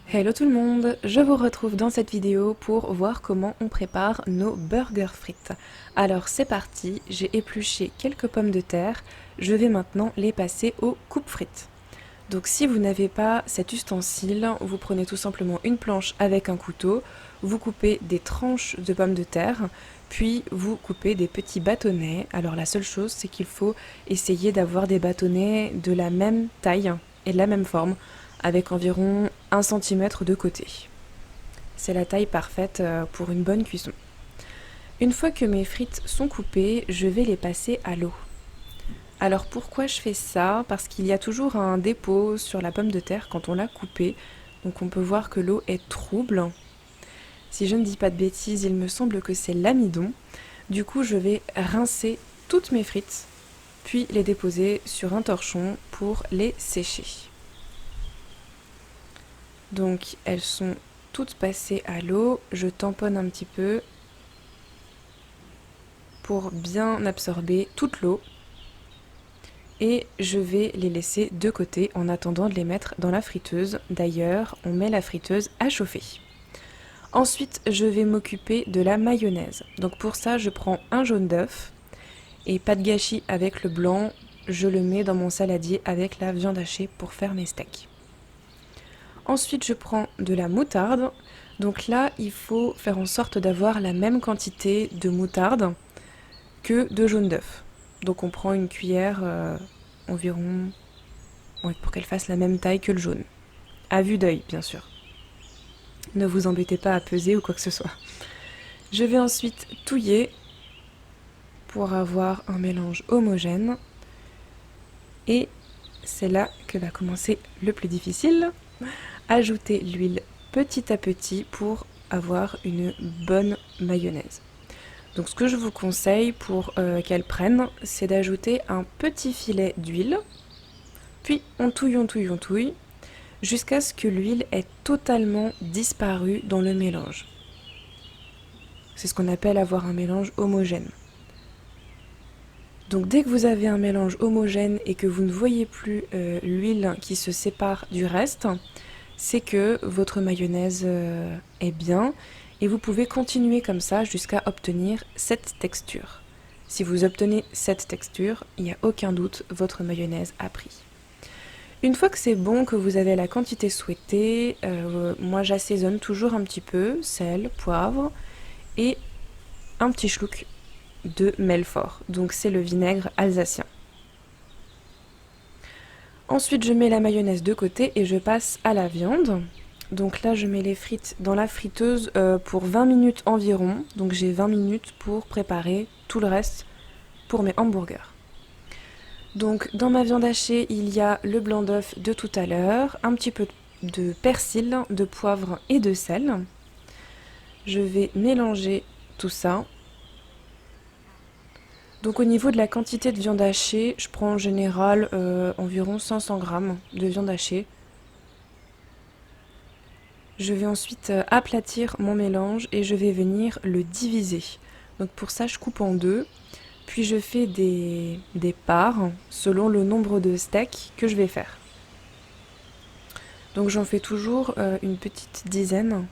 Hello tout le monde, je vous retrouve dans cette vidéo pour voir comment on prépare nos burgers frites. Alors c'est parti, j'ai épluché quelques pommes de terre, je vais maintenant les passer au coupe-frites. Donc si vous n'avez pas cet ustensile, vous prenez tout simplement une planche avec un couteau, vous coupez des tranches de pommes de terre, puis vous coupez des petits bâtonnets. Alors la seule chose c'est qu'il faut essayer d'avoir des bâtonnets de la même taille et de la même forme, avec environ 1 cm de côté. C'est la taille parfaite pour une bonne cuisson. Une fois que mes frites sont coupées, je vais les passer à l'eau. Alors pourquoi je fais ça? Parce qu'il y a toujours un dépôt sur la pomme de terre quand on l'a coupée, donc on peut voir que l'eau est trouble. Si je ne dis pas de bêtises, il me semble que c'est l'amidon. Du coup, je vais rincer toutes mes frites, puis les déposer sur un torchon pour les sécher. Donc elles sont toutes passées à l'eau, je tamponne un petit peu pour bien absorber toute l'eau et je vais les laisser de côté en attendant de les mettre dans la friteuse. D'ailleurs, on met la friteuse à chauffer. Ensuite, je vais m'occuper de la mayonnaise. Donc pour ça, je prends un jaune d'œuf et pas de gâchis avec le blanc, je le mets dans mon saladier avec la viande hachée pour faire mes steaks. Ensuite, je prends de la moutarde. Donc là, il faut faire en sorte d'avoir la même quantité de moutarde que de jaune d'œuf. Donc on prend une cuillère environ pour qu'elle fasse la même taille que le jaune. À vue d'œil, bien sûr. Ne vous embêtez pas à peser ou quoi que ce soit. Je vais ensuite touiller pour avoir un mélange homogène. Et c'est là que va commencer le plus difficile. Ajouter l'huile petit à petit pour avoir une bonne mayonnaise. Donc ce que je vous conseille pour qu'elle prenne, c'est d'ajouter un petit filet d'huile, puis on touille, jusqu'à ce que l'huile ait totalement disparu dans le mélange. C'est ce qu'on appelle avoir un mélange homogène. Donc dès que vous avez un mélange homogène et que vous ne voyez plus l'huile qui se sépare du reste, c'est que votre mayonnaise est bien et vous pouvez continuer comme ça jusqu'à obtenir cette texture. Si vous obtenez cette texture, il n'y a aucun doute, votre mayonnaise a pris. Une fois que c'est bon, que vous avez la quantité souhaitée, moi j'assaisonne toujours un petit peu, sel, poivre et un petit schluck de Melfort, donc c'est le vinaigre alsacien. Ensuite, je mets la mayonnaise de côté et je passe à la viande. Donc là, je mets les frites dans la friteuse pour 20 minutes environ. Donc j'ai 20 minutes pour préparer tout le reste pour mes hamburgers. Donc dans ma viande hachée, il y a le blanc d'œuf de tout à l'heure, un petit peu de persil, de poivre et de sel. Je vais mélanger tout ça. Donc au niveau de la quantité de viande hachée, je prends en général environ 500 g de viande hachée. Je vais ensuite aplatir mon mélange et je vais venir le diviser. Donc pour ça, je coupe en deux, puis je fais des parts selon le nombre de steaks que je vais faire. Donc j'en fais toujours une petite dizaine,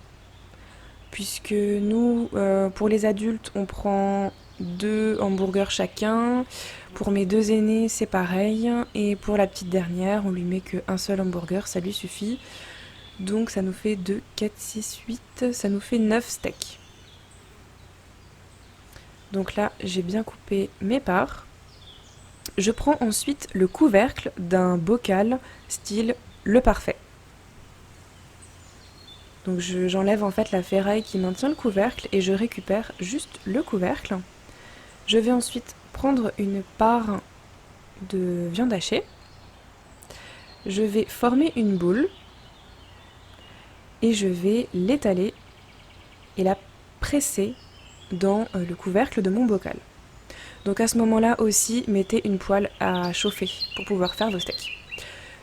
puisque nous, pour les adultes, on prend 2 hamburgers chacun. Pour mes 2 aînés, c'est pareil. Et pour la petite dernière, on lui met qu'un seul hamburger, ça lui suffit. Donc ça nous fait 2, 4, 6, 8, ça nous fait 9 steaks. Donc là, j'ai bien coupé mes parts. Je prends ensuite le couvercle d'un bocal style le parfait. Donc j'enlève en fait la ferraille qui maintient le couvercle et je récupère juste le couvercle. Je vais ensuite prendre une part de viande hachée. Je vais former une boule et je vais l'étaler et la presser dans le couvercle de mon bocal. Donc à ce moment-là aussi, mettez une poêle à chauffer pour pouvoir faire vos steaks.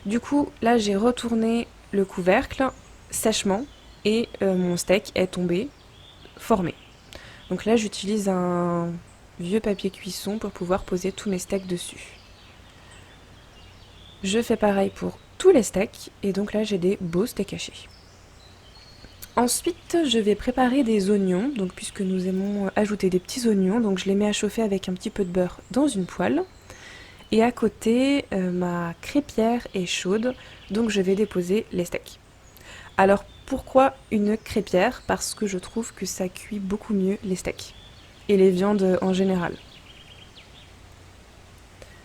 Du coup, là j'ai retourné le couvercle sèchement et mon steak est tombé, formé. Donc là j'utilise un vieux papier cuisson pour pouvoir poser tous mes steaks dessus. Je fais pareil pour tous les steaks et donc là j'ai des beaux steaks hachés. Ensuite, je vais préparer des oignons, donc puisque nous aimons ajouter des petits oignons, donc je les mets à chauffer avec un petit peu de beurre dans une poêle. Et à côté, ma crêpière est chaude, donc je vais déposer les steaks. Alors pourquoi une crêpière? Parce que je trouve que ça cuit beaucoup mieux les steaks et les viandes en général.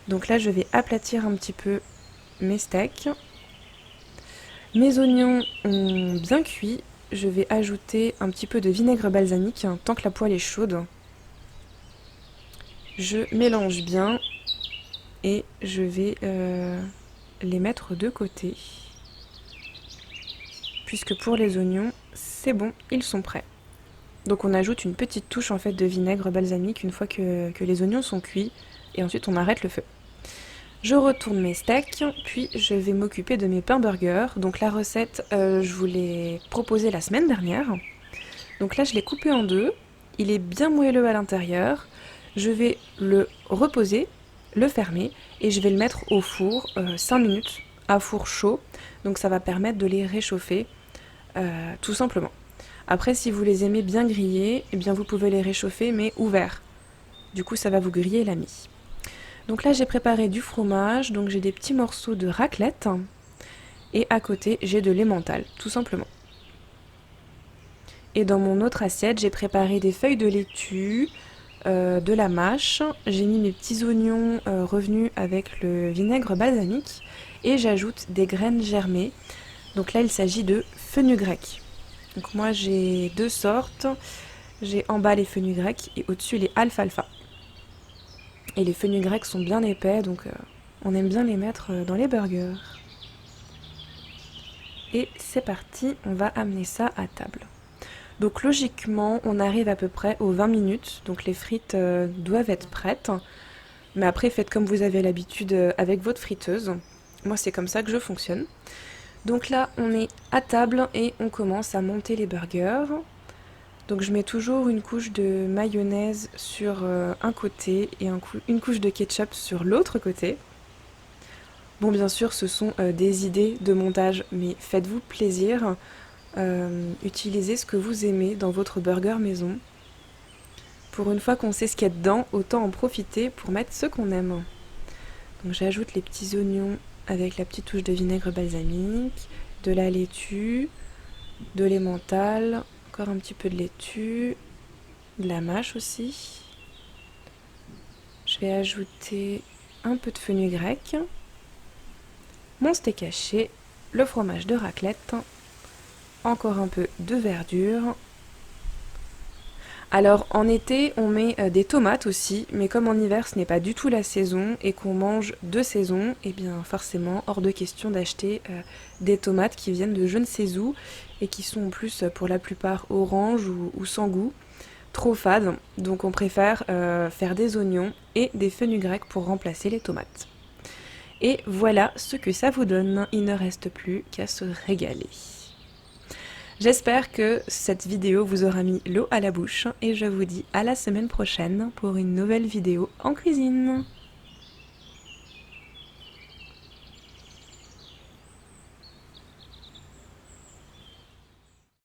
Donc là, je vais aplatir un petit peu mes steaks. Mes oignons ont bien cuit. Je vais ajouter un petit peu de vinaigre balsamique tant que la poêle est chaude. Je mélange bien et je vais les mettre de côté. Puisque pour les oignons, c'est bon, ils sont prêts. Donc on ajoute une petite touche en fait de vinaigre balsamique une fois que les oignons sont cuits et ensuite on arrête le feu. Je retourne mes steaks, puis je vais m'occuper de mes pains burgers. Donc la recette, je vous l'ai proposée la semaine dernière. Donc là, je l'ai coupé en deux. Il est bien moelleux à l'intérieur. Je vais le reposer, le fermer, et je vais le mettre au four 5 minutes à four chaud. Donc ça va permettre de les réchauffer tout simplement. Après, si vous les aimez bien grillés, eh bien vous pouvez les réchauffer mais ouverts. Du coup, ça va vous griller la mie. Donc là, j'ai préparé du fromage, donc j'ai des petits morceaux de raclette. Et à côté, j'ai de l'emmental, tout simplement. Et dans mon autre assiette, j'ai préparé des feuilles de laitue, de la mâche. J'ai mis mes petits oignons revenus avec le vinaigre balsamique. Et j'ajoute des graines germées. Donc là, il s'agit de fenugrec. Donc moi, j'ai deux sortes. J'ai en bas les fenugrec et au-dessus les alfalfa. Et les fenugrec sont bien épais, donc on aime bien les mettre dans les burgers. Et c'est parti, on va amener ça à table. Donc logiquement, on arrive à peu près aux 20 minutes, donc les frites doivent être prêtes. Mais après, faites comme vous avez l'habitude avec votre friteuse. Moi, c'est comme ça que je fonctionne. Donc là, on est à table et on commence à monter les burgers. Donc je mets toujours une couche de mayonnaise sur un côté et une couche de ketchup sur l'autre côté. Bon, bien sûr, ce sont des idées de montage, mais faites-vous plaisir. Utilisez ce que vous aimez dans votre burger maison. Pour une fois qu'on sait ce qu'il y a dedans, autant en profiter pour mettre ce qu'on aime. Donc j'ajoute les petits oignons avec la petite touche de vinaigre balsamique, de la laitue, de l'emmental, encore un petit peu de laitue, de la mâche aussi. Je vais ajouter un peu de fenugrec, mon steak haché, le fromage de raclette, encore un peu de verdure. Alors en été on met des tomates aussi, mais comme en hiver ce n'est pas du tout la saison et qu'on mange de saison, et bien forcément hors de question d'acheter des tomates qui viennent de je ne sais où et qui sont en plus pour la plupart oranges ou sans goût, trop fades, donc on préfère faire des oignons et des fenugrec pour remplacer les tomates. Et voilà ce que ça vous donne, il ne reste plus qu'à se régaler. J'espère que cette vidéo vous aura mis l'eau à la bouche et je vous dis à la semaine prochaine pour une nouvelle vidéo en cuisine.